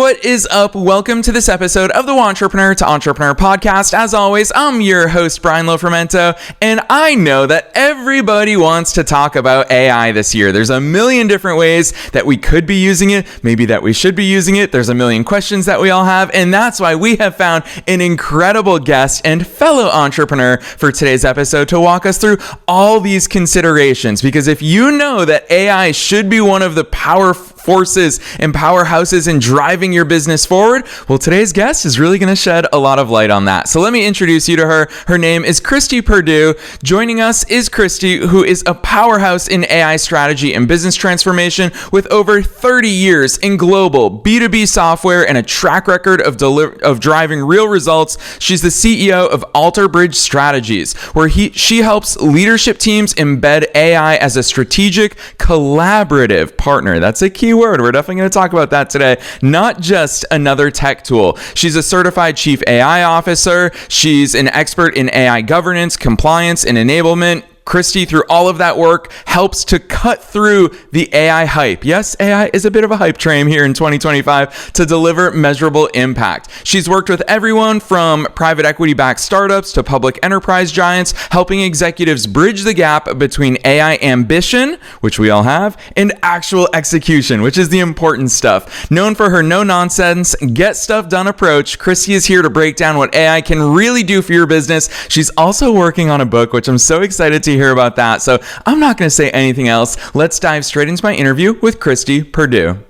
What is up? Welcome to this episode of the Entrepreneur to Entrepreneur podcast. As always, I'm your host, Brian Lofermento, and I know that everybody wants to talk about AI this year. There's a million different ways that we could be using it, maybe that we should be using it. There's a million questions that we all have, and that's why we have found an incredible guest and fellow entrepreneur for today's episode to walk us through all these considerations. Because if you know that AI should be one of the power forces and powerhouses in driving your business forward, well, today's guest is really going to shed a lot of light on that. So let me introduce you to her. Her name is Kristi Perdue. Joining us is Kristi, who is a powerhouse in AI strategy and business transformation with over 30 years in global B2B software and a track record of driving real results. She's the CEO of AlterBridge Strategies, where she helps leadership teams embed AI as a strategic, collaborative partner. That's a key word. We're definitely going to talk about that today. Not just another tech tool. She's a certified chief AI officer. She's an expert in AI governance, compliance, and enablement. Kristi, through all of that work, helps to cut through the AI hype. Yes, AI is a bit of a hype train here in 2025 to deliver measurable impact. She's worked with everyone from private equity-backed startups to public enterprise giants, helping executives bridge the gap between AI ambition, which we all have, and actual execution, which is the important stuff. Known for her no-nonsense, get-stuff-done approach, Kristi is here to break down what AI can really do for your business. She's also working on a book, which I'm so excited to hear about that. So I'm not going to say anything else. Let's dive straight into my interview with Kristi Perdue.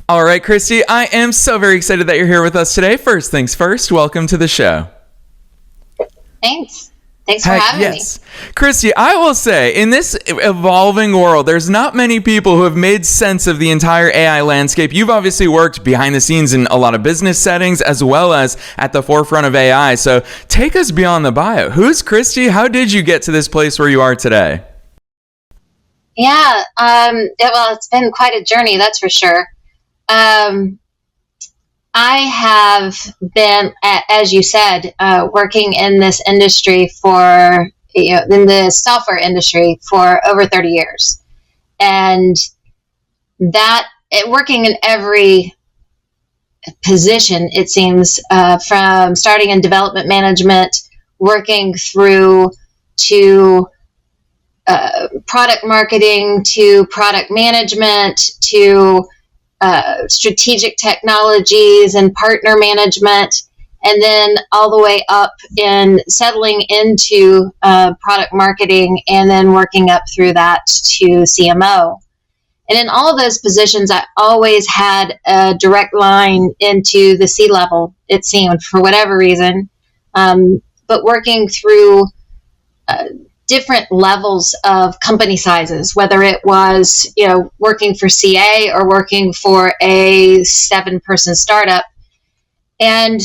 All right, Kristi, I am so very excited that you're here with us today. First things first, welcome to the show. Thanks for having me. Kristi, I will say, in this evolving world, there's not many people who have made sense of the entire AI landscape. You've obviously worked behind the scenes in a lot of business settings as well as at the forefront of AI. So take us beyond the bio. Who's Kristi? How did you get to this place where you are today? Yeah, well, it's been quite a journey, that's for sure. I have been, as you said, working in this industry in the software industry for over 30 years. And working in every position, it seems, from starting in development management, working through to product marketing, to product management, to strategic technologies and partner management, and then all the way up in settling into product marketing and then working up through that to CMO. And in all of those positions, I always had a direct line into the C-level, it seemed, for whatever reason. But working through different levels of company sizes, whether it was, working for CA or working for a 7-person startup. And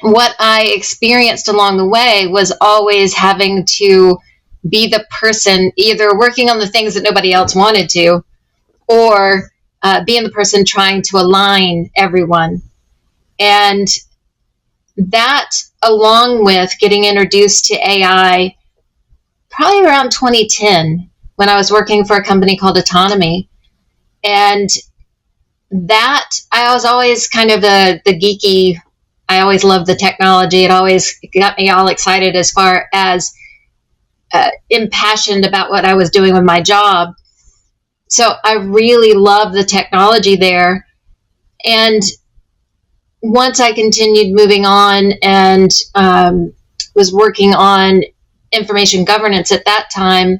what I experienced along the way was always having to be the person either working on the things that nobody else wanted to, or being the person trying to align everyone. And that, along with getting introduced to AI, probably around 2010, when I was working for a company called Autonomy. And that, I was always kind of the geeky, I always loved the technology. It always got me all excited as far as impassioned about what I was doing with my job. So I really loved the technology there. And once I continued moving on and was working on information governance at that time.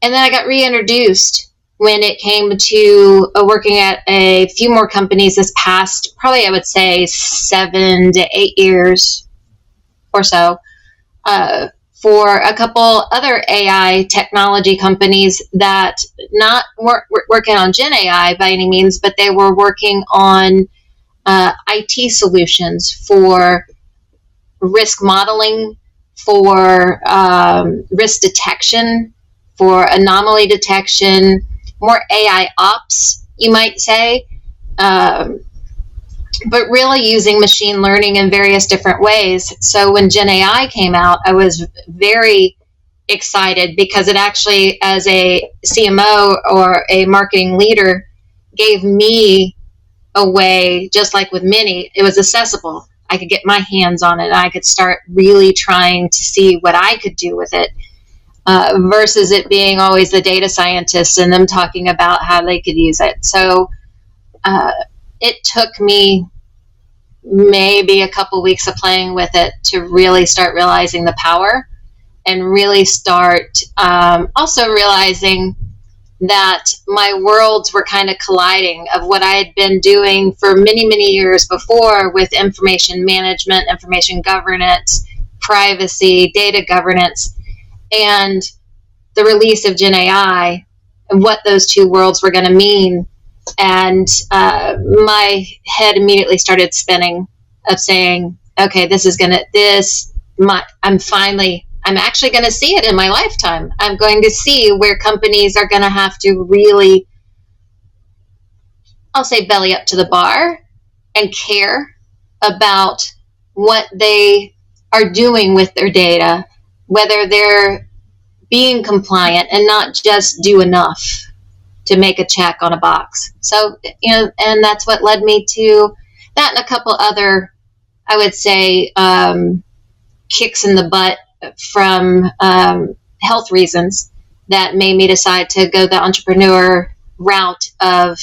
And then I got reintroduced when it came to working at a few more companies this past, probably I would say 7 to 8 years or so, for a couple other AI technology companies that weren't working on Gen AI by any means, but they were working on IT solutions for risk modeling, for risk detection, for anomaly detection, more AI ops, you might say. but really using machine learning in various different ways. So when Gen AI came out, I was very excited because it actually, as a CMO or a marketing leader, gave me a way, just like with Mini, it was accessible. I could get my hands on it. I could start really trying to see what I could do with it, versus it being always the data scientists and them talking about how they could use it. So it took me maybe a couple weeks of playing with it to really start realizing the power, and really start also realizing that my worlds were kind of colliding of what I had been doing for many, many years before with information management, information governance, privacy, data governance, and the release of Gen AI, and what those two worlds were going to mean. And my head immediately started spinning of saying, okay, I'm actually going to see it in my lifetime. I'm going to see where companies are going to have to really, I'll say, belly up to the bar and care about what they are doing with their data, whether they're being compliant and not just do enough to make a check on a box. So, and that's what led me to that, and a couple other, I would say, kicks in the butt from health reasons that made me decide to go the entrepreneur route of,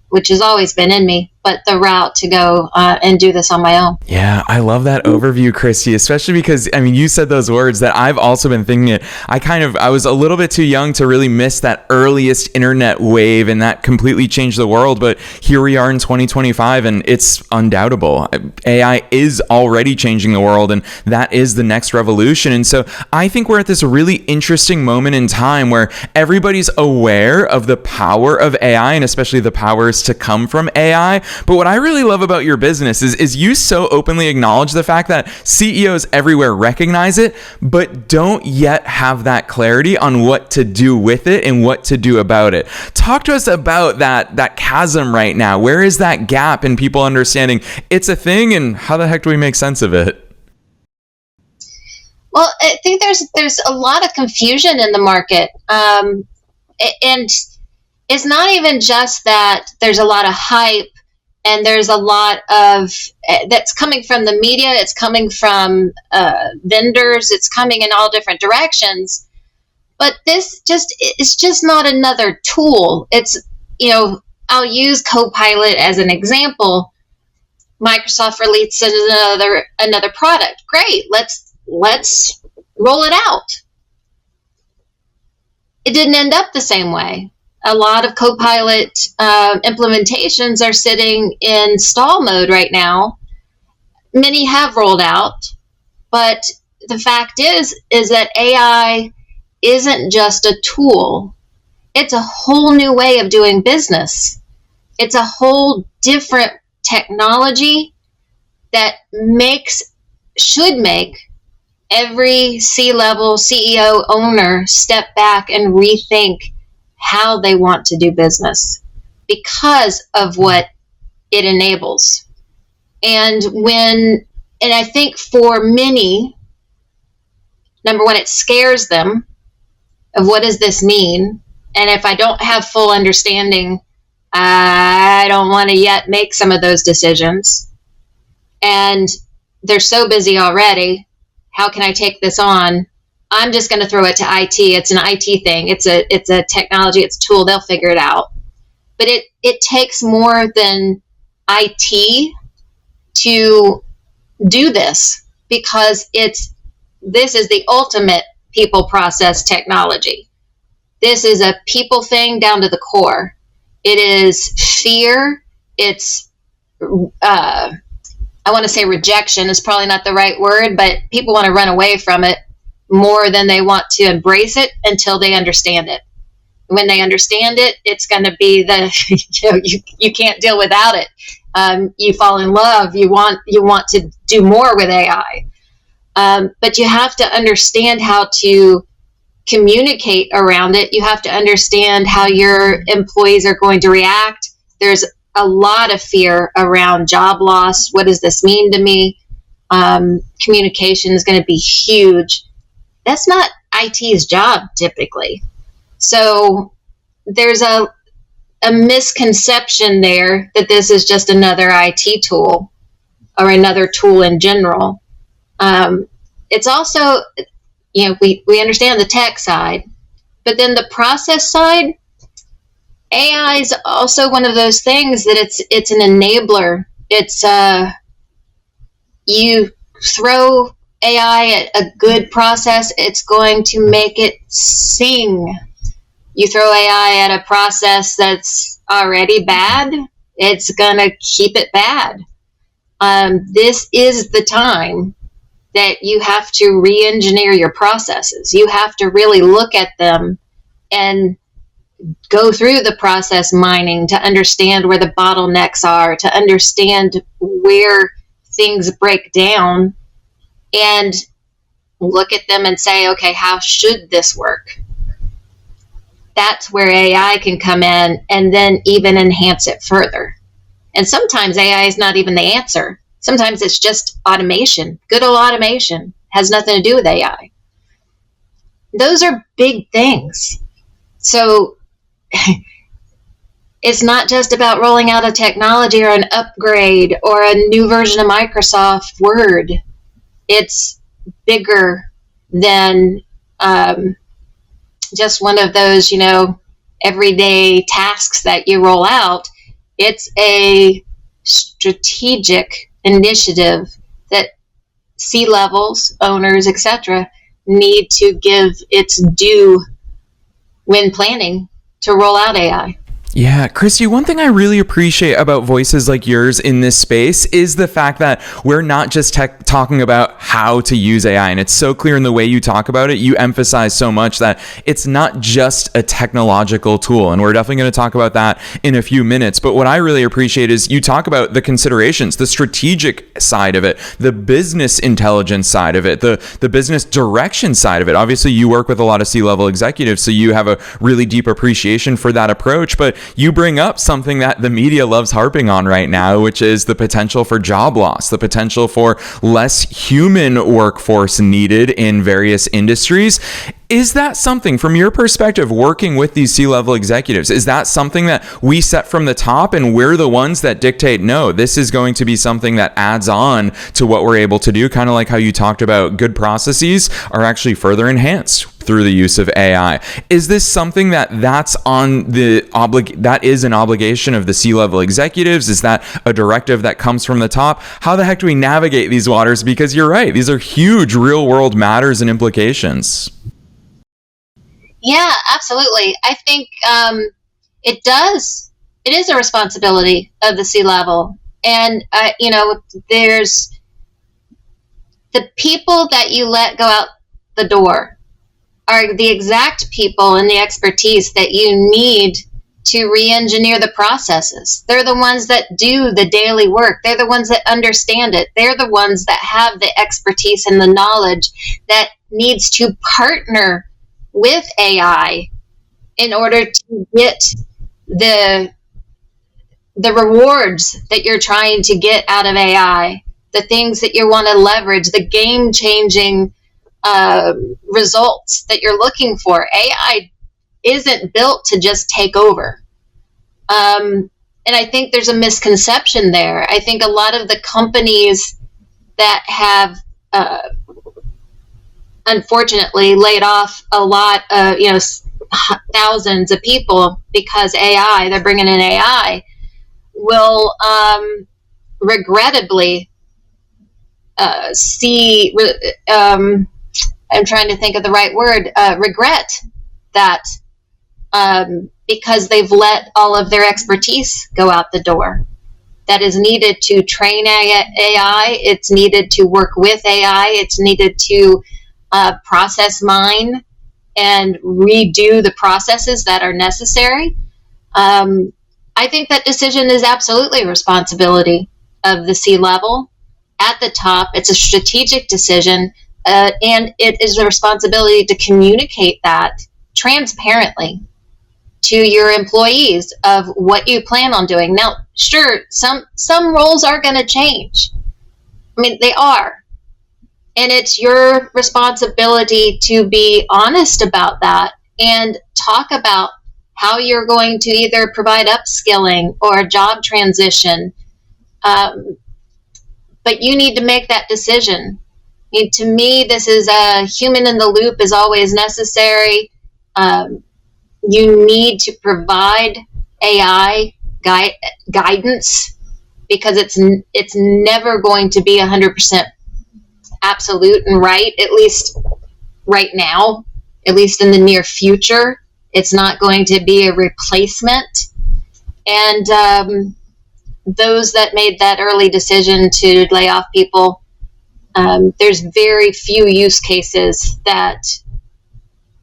which has always been in me, but the route to go and do this on my own. Yeah, I love that overview, Kristi, especially because, I mean, you said those words that I've also been thinking it. I was a little bit too young to really miss that earliest internet wave, and that completely changed the world. But here we are in 2025, and it's undoubtable. AI is already changing the world, and that is the next revolution. And so I think we're at this really interesting moment in time where everybody's aware of the power of AI, and especially the powers to come from AI. But what I really love about your business is you so openly acknowledge the fact that CEOs everywhere recognize it, but don't yet have that clarity on what to do with it and what to do about it. Talk to us about that chasm right now. Where is that gap in people understanding it's a thing, and how the heck do we make sense of it? Well, I think there's a lot of confusion in the market, and it's not even just that there's a lot of hype. And there's a lot of that's coming from the media. It's coming from vendors. It's coming in all different directions. But it's just not another tool. It's, I'll use Copilot as an example. Microsoft releases another product. Great. Let's roll it out. It didn't end up the same way. A lot of Copilot implementations are sitting in stall mode right now. Many have rolled out, but the fact is that AI isn't just a tool. It's a whole new way of doing business. It's a whole different technology that should make every C-level CEO owner step back and rethink how they want to do business because of what it enables. And I think for many, number one, it scares them of what does this mean? And if I don't have full understanding, I don't want to yet make some of those decisions. And they're so busy already. How can I take this on? I'm just going to throw it to IT. It's an IT thing. It's a technology. It's a tool. They'll figure it out. But it takes more than IT to do this, because this is the ultimate people process technology. This is a people thing down to the core. It is fear. It's I want to say rejection is probably not the right word, but people want to run away from it more than they want to embrace it until they understand it. When they understand it, it's going to be you can't deal without it. You fall in love. You want to do more with AI, but you have to understand how to communicate around it. You have to understand how your employees are going to react. There's a lot of fear around job loss. What does this mean to me? Communication is going to be huge. That's not IT's job typically. So there's a misconception there that this is just another IT tool or another tool in general. It's also, we understand the tech side, but then the process side, AI is also one of those things that it's an enabler. It's you throw AI at a good process, it's going to make it sing. You throw AI at a process that's already bad, it's going to keep it bad. This is the time that you have to re-engineer your processes. You have to really look at them and go through the process mining to understand where the bottlenecks are, to understand where things break down, and look at them and say, okay, how should this work? That's where AI can come in and then even enhance it further. And sometimes AI is not even the answer. Sometimes it's just automation. Good old automation has nothing to do with AI. Those are big things. So it's not just about rolling out a technology or an upgrade or a new version of Microsoft Word. It's bigger than just one of those, everyday tasks that you roll out. It's a strategic initiative that C-levels, owners, etc., need to give its due when planning to roll out AI. Yeah, Kristi, one thing I really appreciate about voices like yours in this space is the fact that we're not just talking about how to use AI. And it's so clear in the way you talk about it. You emphasize so much that it's not just a technological tool. And we're definitely going to talk about that in a few minutes. But what I really appreciate is you talk about the considerations, the strategic side of it, the business intelligence side of it, the business direction side of it. Obviously, you work with a lot of C-level executives, so you have a really deep appreciation for that approach. But you bring up something that the media loves harping on right now, which is the potential for job loss, the potential for less human workforce needed in various industries. Is that something, from your perspective, working with these C-level executives, is that something that we set from the top and we're the ones that dictate, no, this is going to be something that adds on to what we're able to do, kind of like how you talked about good processes are actually further enhanced through the use of AI. Is this something that is an obligation of the C-level executives? Is that a directive that comes from the top? How the heck do we navigate these waters? Because you're right, these are huge real world matters and implications. Yeah, absolutely. I think it is a responsibility of the C-level. And, there's the people that you let go out the door are the exact people and the expertise that you need to re-engineer the processes. They're the ones that do the daily work. They're the ones that understand it. They're the ones that have the expertise and the knowledge that needs to partner with AI in order to get the rewards that you're trying to get out of AI, the things that you want to leverage, the game-changing results that you're looking for. AI isn't built to just take over. And I think there's a misconception there. I think a lot of the companies that have unfortunately laid off a lot of, thousands of people because they're bringing in AI, will regrettably I'm trying to think of the right word, regret that because they've let all of their expertise go out the door. That is needed to train AI, it's needed to work with AI, it's needed to process mine and redo the processes that are necessary. I think that decision is absolutely a responsibility of the C-level at the top. It's a strategic decision, and it is a responsibility to communicate that transparently to your employees of what you plan on doing. Now, sure, some roles are going to change. I mean, they are. And it's your responsibility to be honest about that and talk about how you're going to either provide upskilling or a job transition. But you need to make that decision. And to me, this is a human in the loop is always necessary. You need to provide AI guidance because it's never going to be 100% absolute and right, at least right now, at least in the near future. It's not going to be a replacement. And those that made that early decision to lay off people, there's very few use cases that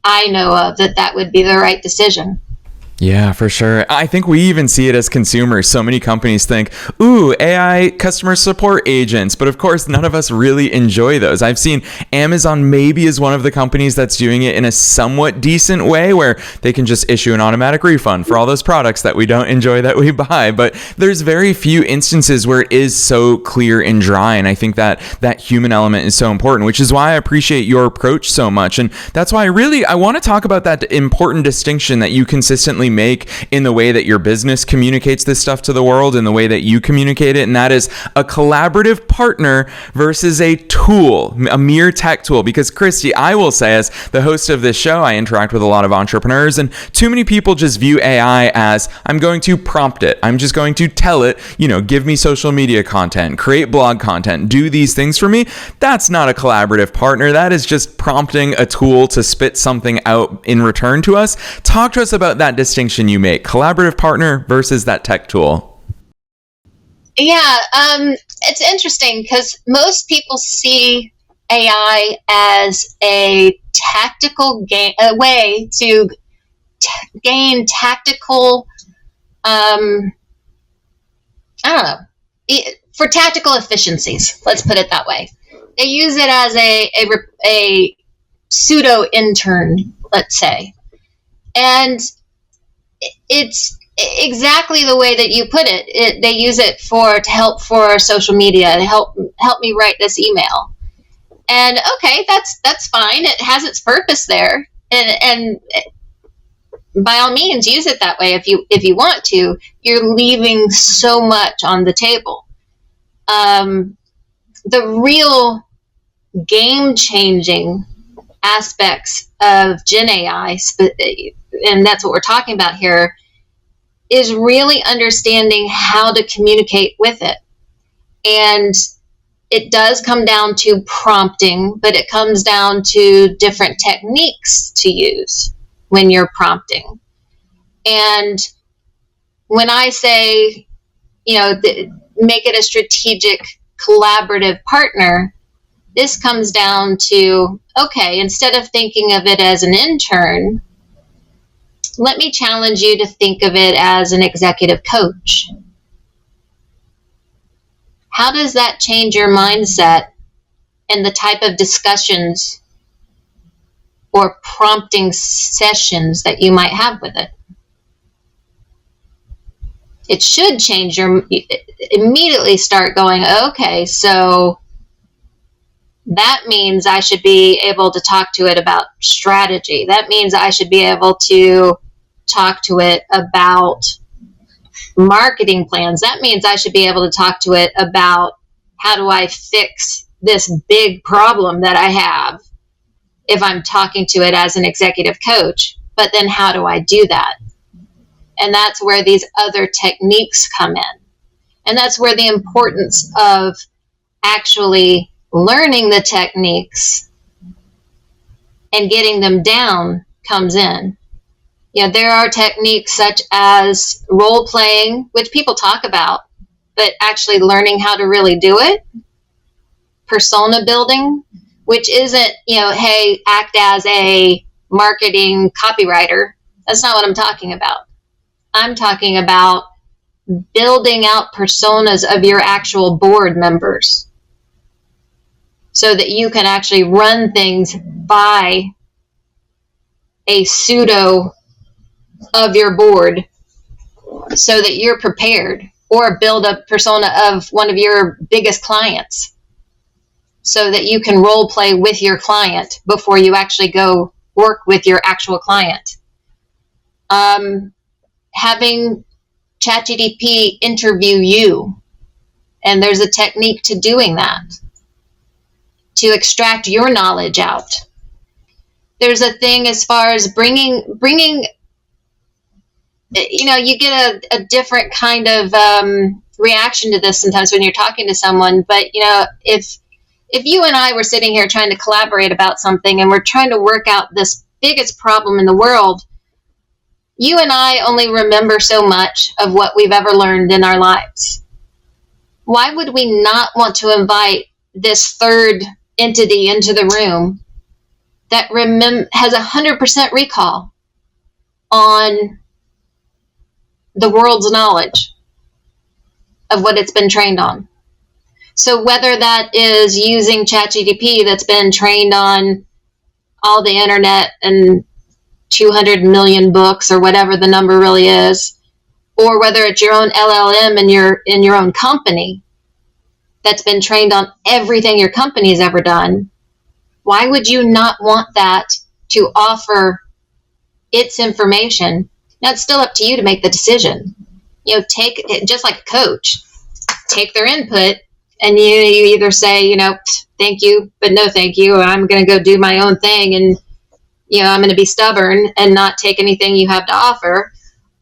I know of that would be the right decision. Yeah, for sure. I think we even see it as consumers. So many companies think, ooh, AI customer support agents. But of course, none of us really enjoy those. I've seen Amazon maybe is one of the companies that's doing it in a somewhat decent way where they can just issue an automatic refund for all those products that we don't enjoy that we buy. But there's very few instances where it is so clear and dry. And I think that human element is so important, which is why I appreciate your approach so much. And that's why I want to talk about that important distinction that you consistently make in the way that your business communicates this stuff to the world and the way that you communicate it. And that is a collaborative partner versus a tool, a mere tech tool. Because Kristi, I will say, as the host of this show, I interact with a lot of entrepreneurs, and too many people just view AI as, I'm going to prompt it. I'm just going to tell it, give me social media content, create blog content, do these things for me. That's not a collaborative partner. That is just prompting a tool to spit something out in return to us. Talk to us about that distinction you make, collaborative partner versus that tech tool. Yeah, it's interesting because most people see AI as a tactical way to gain tactical, for tactical efficiencies. Let's put it that way. They use it as a pseudo intern, let's say, and it's exactly the way that you put it. They use it to help for social media, to help me write this email. And okay, that's fine. It has its purpose there, and by all means, use it that way if you want to. You're leaving so much on the table. The real game-changing aspects of Gen AI, and that's what we're talking about here, is really understanding how to communicate with it. And it does come down to prompting, but it comes down to different techniques to use when you're prompting. And when I say, make it a strategic collaborative partner, this comes down to, okay, instead of thinking of it as an intern, let me challenge you to think of it as an executive coach. How does that change your mindset and the type of discussions or prompting sessions that you might have with it? It should change immediately start going, okay, so that means I should be able to talk to it about strategy. That means I should be able to talk to it about marketing plans. That means I should be able to talk to it about how do I fix this big problem that I have if I'm talking to it as an executive coach. But then how do I do that? And that's where these other techniques come in. And that's where the importance of actually learning the techniques and getting them down comes in. There are techniques such as role playing, which people talk about, but actually learning how to really do it. Persona building, which isn't, hey, act as a marketing copywriter. That's not what I'm talking about. I'm talking about building out personas of your actual board members so that you can actually run things by a pseudo of your board so that you're prepared, or build a persona of one of your biggest clients so that you can role play with your client before you actually go work with your actual client. Having ChatGPT interview you, and there's a technique to doing that, to extract your knowledge out. There's a thing as far as bringing, you get a different kind of reaction to this sometimes when you're talking to someone. But, if you and I were sitting here trying to collaborate about something and we're trying to work out this biggest problem in the world, you and I only remember so much of what we've ever learned in our lives. Why would we not want to invite this third entity into the room that has 100% recall on the world's knowledge of what it's been trained on? So whether that is using ChatGPT that's been trained on all the internet and 200 million books or whatever the number really is, or whether it's your own LLM in your own company that's been trained on everything your company's ever done, why would you not want that to offer its information? Now, it's still up to you to make the decision. Take, just like a coach, take their input, and you either say, thank you, but no thank you, I'm going to go do my own thing, and I'm going to be stubborn and not take anything you have to offer,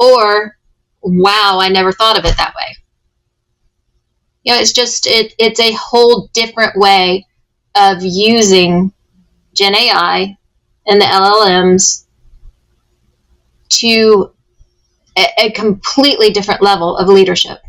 or, wow, I never thought of it that way. It's a whole different way of using Gen AI and the LLMs to a completely different level of leadership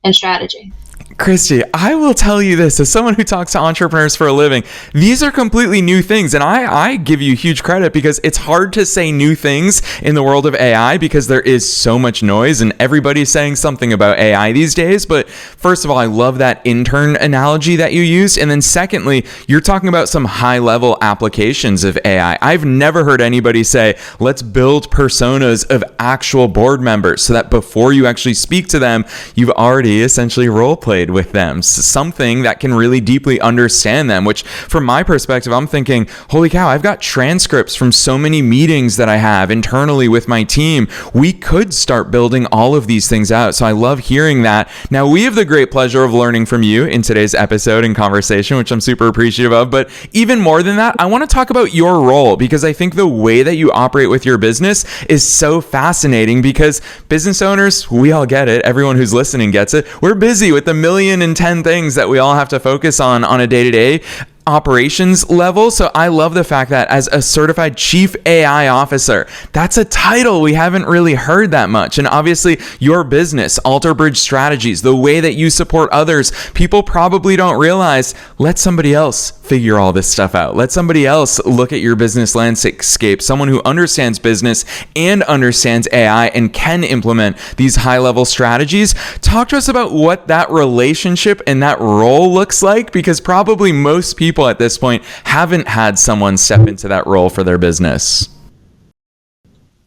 and strategy. Kristi, I will tell you this, as someone who talks to entrepreneurs for a living, these are completely new things. And I give you huge credit, because it's hard to say new things in the world of AI because there is so much noise and everybody's saying something about AI these days. But first of all, I love that intern analogy that you used. And then secondly, you're talking about some high level applications of AI. I've never heard anybody say, let's build personas of actual board members so that before you actually speak to them, you've already essentially role played with them, something that can really deeply understand them, which from my perspective, I'm thinking, holy cow, I've got transcripts from so many meetings that I have internally with my team. We could start building all of these things out. So I love hearing that. Now, we have the great pleasure of learning from you in today's episode and conversation, which I'm super appreciative of. But even more than that, I want to talk about your role, because I think the way that you operate with your business is so fascinating, because business owners, we all get it. Everyone who's listening gets it. We're busy with the 1,000,010 things that we all have to focus on a day-to-day operations level. So I love the fact that as a certified chief AI officer, that's a title we haven't really heard that much. And obviously your business, AlterBridge Strategies, the way that you support others, people probably don't realize, let somebody else figure all this stuff out. Let somebody else look at your business landscape, someone who understands business and understands AI and can implement these high-level strategies. Talk to us about what that relationship and that role looks like, because probably most people at this point haven't had someone step into that role for their business.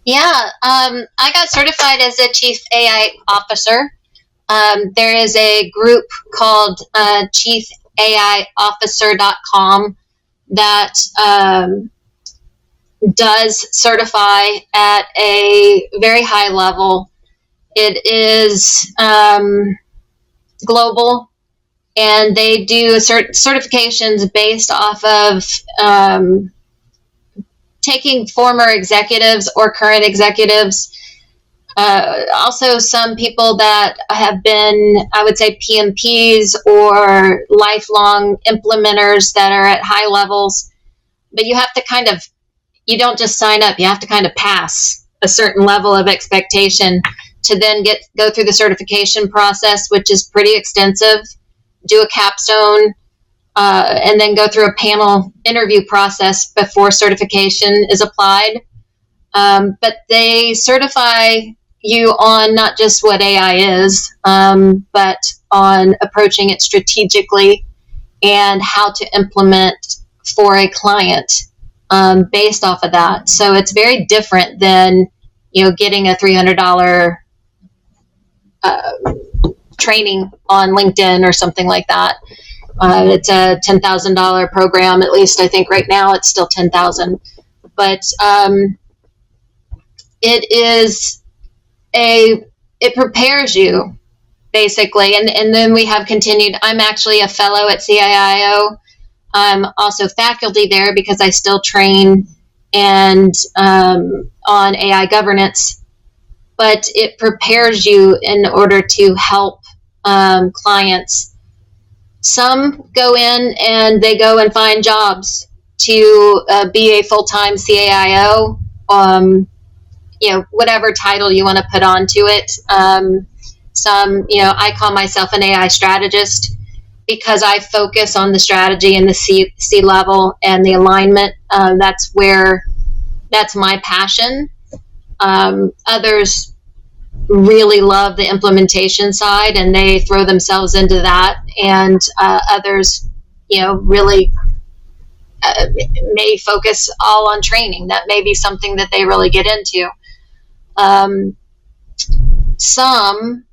Yeah, I got certified as a chief AI officer. There is a group called chiefaiofficer.com that does certify at a very high level. It is global, and they do certifications based off of taking former executives or current executives. Also, some people that have been, I would say, PMPs or lifelong implementers that are at high levels. But you have to you don't just sign up. You have to kind of pass a certain level of expectation to then go through the certification process, which is pretty extensive. Do a capstone, and then go through a panel interview process before certification is applied. But they certify you on not just what AI is, but on approaching it strategically and how to implement for a client based off of that. So it's very different than getting a $300 training on LinkedIn or something like that. It's a $10,000 program, at least I think right now it's still $10,000. But it prepares you basically, and then we have continued. I'm actually a fellow at CIIO. I'm also faculty there because I still train and on AI governance. But it prepares you in order to help clients. Some go in and they go and find jobs to be a full-time CAIO, whatever title you want to put onto it. I call myself an AI strategist because I focus on the strategy and the C-level and the alignment. That's my passion. Others really love the implementation side and they throw themselves into that, and others really may focus all on training. That may be something that they really get into. Some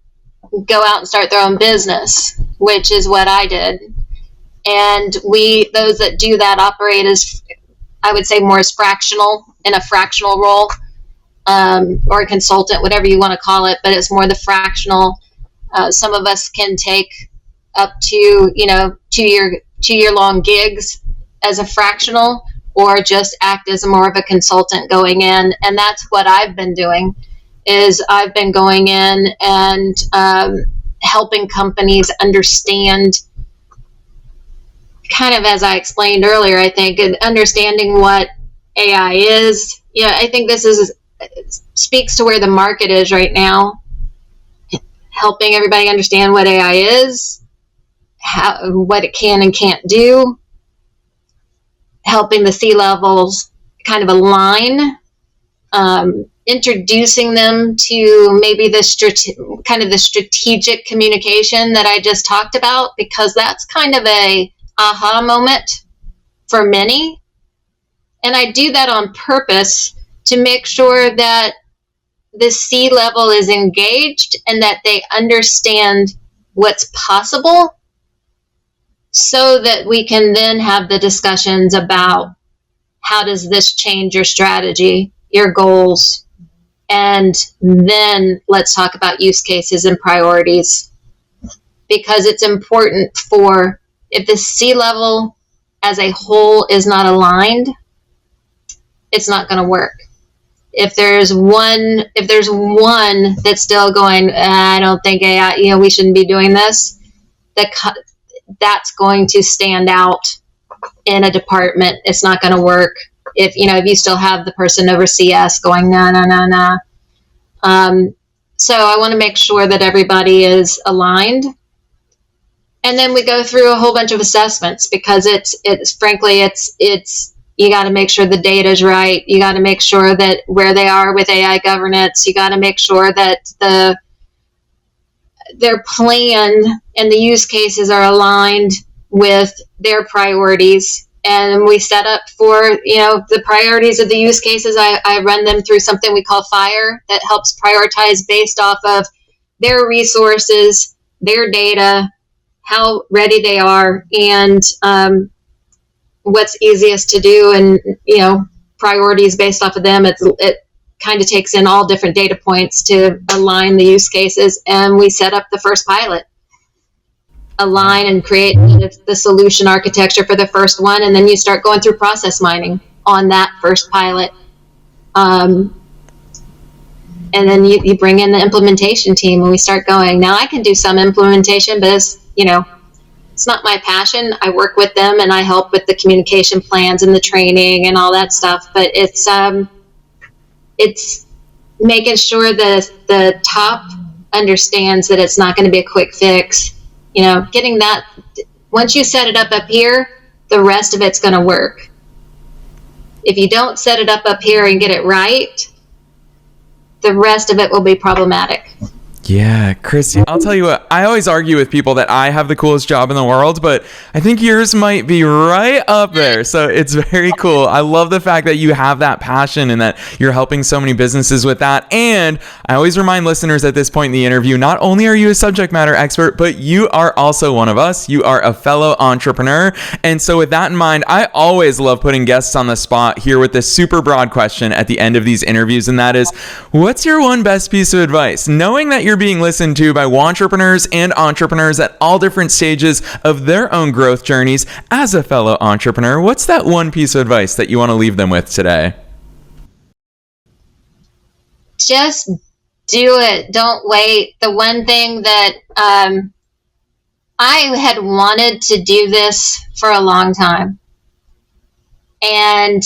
go out and start their own business, which is what I did, and those that do that operate as, I would say, more as in a fractional role. Or a consultant, whatever you want to call it, but it's more the fractional. Some of us can take up to 2-year long gigs as a fractional, or just act as more of a consultant going in. And that's what I've been doing. Is I've been going in and helping companies understand, kind of as I explained earlier, I think, understanding what AI is. I think this speaks to where the market is right now, helping everybody understand what AI is, what it can and can't do, helping the C-levels kind of align, introducing them to maybe the strategic communication that I just talked about, because that's kind of a aha moment for many. And I do that on purpose to make sure that the C-level is engaged and that they understand what's possible, so that we can then have the discussions about how does this change your strategy, your goals, and then let's talk about use cases and priorities. Because it's important if the C-level as a whole is not aligned, it's not going to work. If there's one that's still going, I don't think AI, we shouldn't be doing this, that's going to stand out in a department. It's not going to work. If you still have the person over CS going, no. So I want to make sure that everybody is aligned. And then we go through a whole bunch of assessments, because it's frankly, you got to make sure the data is right. You got to make sure that where they are with AI governance, you got to make sure that their plan and the use cases are aligned with their priorities. And we set up for, the priorities of the use cases. I run them through something we call FIRE that helps prioritize based off of their resources, their data, how ready they are, and what's easiest to do, and priorities based off of them. It kind of takes in all different data points to align the use cases, and we set up the first pilot, align and create the solution architecture for the first one, and then you start going through process mining on that first pilot, and then you bring in the implementation team, and we start going. Now I can do some implementation, but it's not my passion. I work with them and I help with the communication plans and the training and all that stuff. But it's making sure that the top understands that it's not going to be a quick fix. Getting that, once you set it up here, the rest of it's going to work. If you don't set it up here and get it right, the rest of it will be problematic. Yeah, Kristi, I'll tell you what, I always argue with people that I have the coolest job in the world, but I think yours might be right up there. So it's very cool. I love the fact that you have that passion and that you're helping so many businesses with that. And I always remind listeners at this point in the interview, not only are you a subject matter expert, but you are also one of us. You are a fellow entrepreneur. And so with that in mind, I always love putting guests on the spot here with this super broad question at the end of these interviews. And that is, what's your one best piece of advice? Knowing that you're being listened to by entrepreneurs and entrepreneurs at all different stages of their own growth journeys. As a fellow entrepreneur, what's that one piece of advice that you want to leave them with today? Just do it. Don't wait. The one thing that I had wanted to do this for a long time. And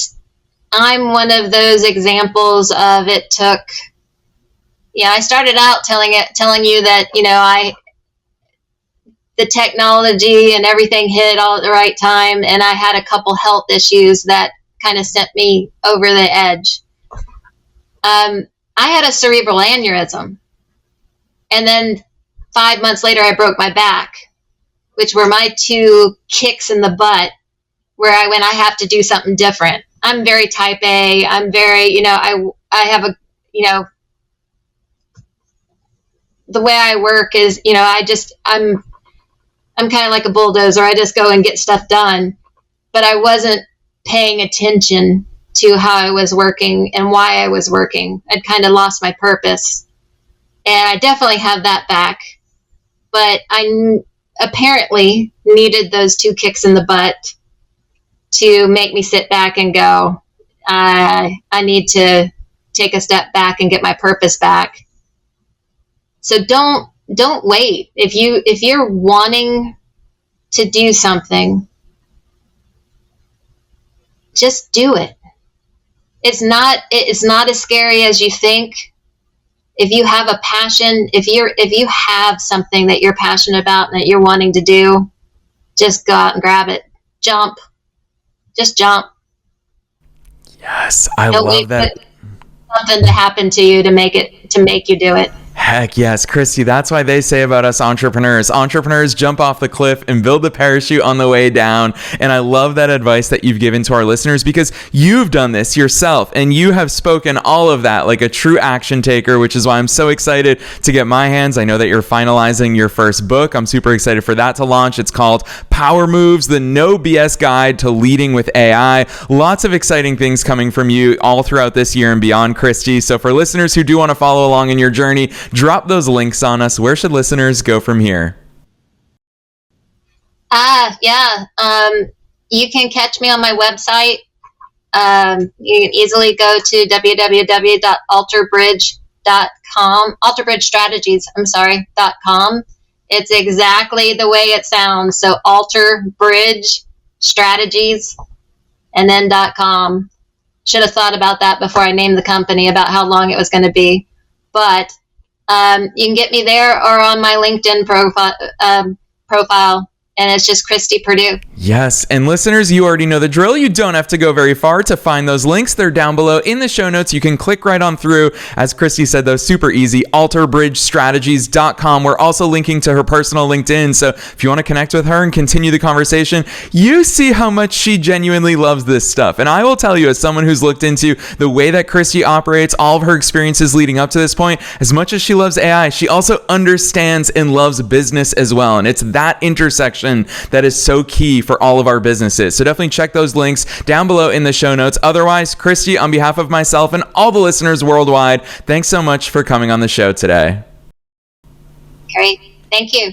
I'm one of those examples of it took. Yeah, I started out telling you that, the technology and everything hit all at the right time, and I had a couple health issues that kind of sent me over the edge. I had a cerebral aneurysm, and then 5 months later, I broke my back, which were my two kicks in the butt, where I went, I have to do something different. I'm very type A. I'm very, I have a, the way I work is, I'm kind of like a bulldozer. I just go and get stuff done, but I wasn't paying attention to how I was working and why I was working. I'd kind of lost my purpose, and I definitely have that back, but I apparently needed those two kicks in the butt to make me sit back and go, I need to take a step back and get my purpose back. So don't wait. If you're wanting to do something, just do it. It's not as scary as you think. If you have a passion, if you have something that you're passionate about and that you're wanting to do, just go out and grab it. Jump. Just jump. Yes, I Don't love wait that. for something to happen to you to make you do it. Heck yes, Kristi, that's why they say about us entrepreneurs. Entrepreneurs jump off the cliff and build the parachute on the way down. And I love that advice that you've given to our listeners, because you've done this yourself and you have spoken all of that like a true action taker, which is why I'm so excited to get my hands. I know that you're finalizing your first book. I'm super excited for that to launch. It's called Power Moves, the No BS Guide to Leading with AI. Lots of exciting things coming from you all throughout this year and beyond, Kristi. So for listeners who do want to follow along in your journey, drop those links on us. Where should listeners go from here? You can catch me on my website. You can easily go to www.alterbridge.com, alterbridgestrategies.com. It's exactly the way it sounds. So AlterBridge Strategies and then .com. Should have thought about that before I named the company, about how long it was going to be. But you can get me there or on my LinkedIn profile, and it's just Kristi Perdue. Yes, and listeners, you already know the drill. You don't have to go very far to find those links. They're down below in the show notes. You can click right on through. As Kristi said, though, super easy, alterbridgestrategies.com. We're also linking to her personal LinkedIn, so if you want to connect with her and continue the conversation, you see how much she genuinely loves this stuff. And I will tell you, as someone who's looked into the way that Kristi operates, all of her experiences leading up to this point, as much as she loves AI, she also understands and loves business as well. And it's that intersection that is so key for all of our businesses. So definitely check those links down below in the show notes. Otherwise, Kristi, on behalf of myself and all the listeners worldwide, thanks so much for coming on the show today. Great. Thank you.